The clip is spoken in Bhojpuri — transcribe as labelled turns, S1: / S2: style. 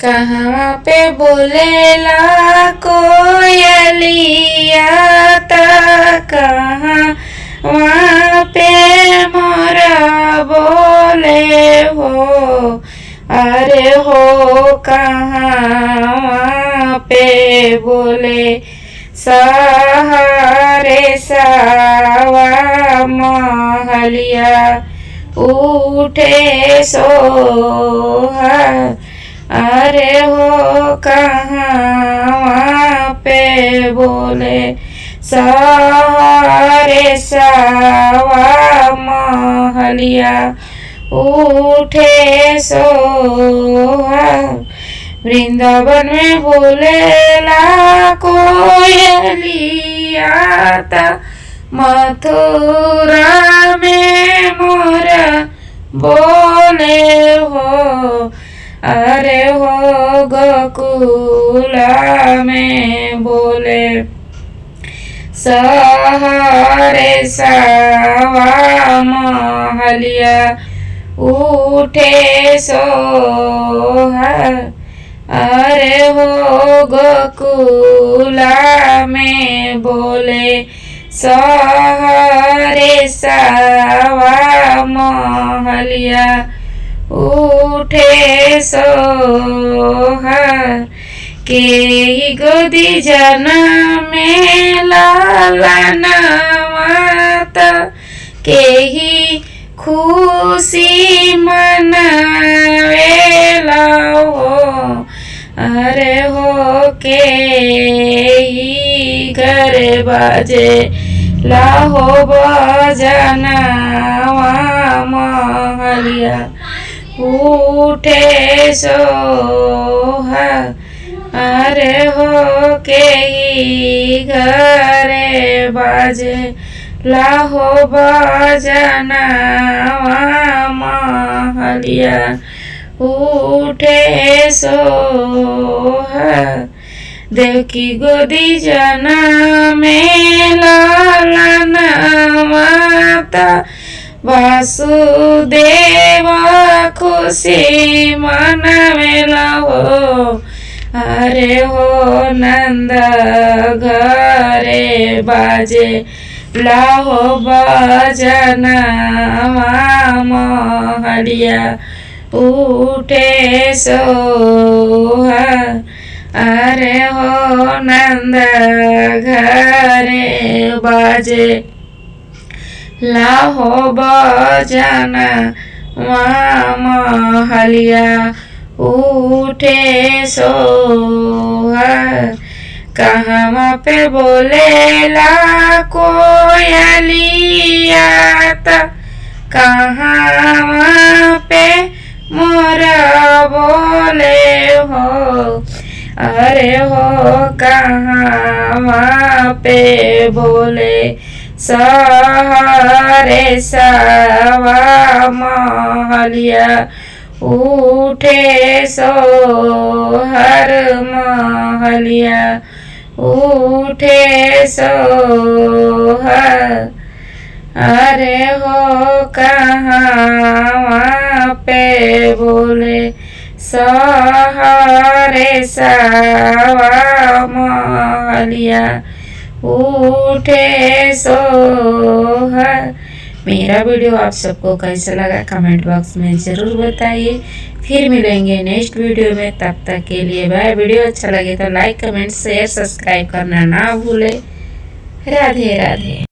S1: कहाँ पे बोलेला कोयलिया ता कहाँ वहाँ पे मोरा बोले हो। अरे हो कहाँ पे बोले सहारे सावा महलिया उठे सोहा। अरे हो कहाँ पे बोले सहारे सावा महलिया उठे सोहा। वृंदावन में बोलेला कोयलिया ता मथुरा में मोरा बोले हो। अरे हो गोकुला में बोले सहारे सावा महलिया उठे सोहा। अरे हो गोकुला में बोले सहारे सावा महलिया उठे सोहा। के गोदी जना में लालना माता के ही खुशी मनावेला हो। अरे हो के ही घर बाजे लाहो बजना महलिया उठे सोहा। अरे हो के ही घरे बाजे लाहो बजना महलिया उठे सोहा। देवकी गोदी जना में लालना माता वासुदेव खुशी मनावेला हो। अरे हो नंद घरे बाजे लाहो बजना महलिया उठे सोहा। अरे हो नंद घरे बाजे लाहो बजना महलिया उठे सोहा। कहाँ पे बोलेला कोयलिया ता कहाँ पे मोरा बोले हो। अरे हो कहाँ पे बोले सहारे सावा महलिया उठे सोहर महलिया उठे सोहर। अरे हो कहाँ पे बोले सहारे सावा महलिया उठे सोहर। मेरा वीडियो आप सबको कैसा लगा कमेंट बॉक्स में ज़रूर बताइए। फिर मिलेंगे नेक्स्ट वीडियो में, तब तक के लिए बाय। वीडियो अच्छा लगे तो लाइक कमेंट शेयर सब्सक्राइब करना ना भूले। राधे राधे।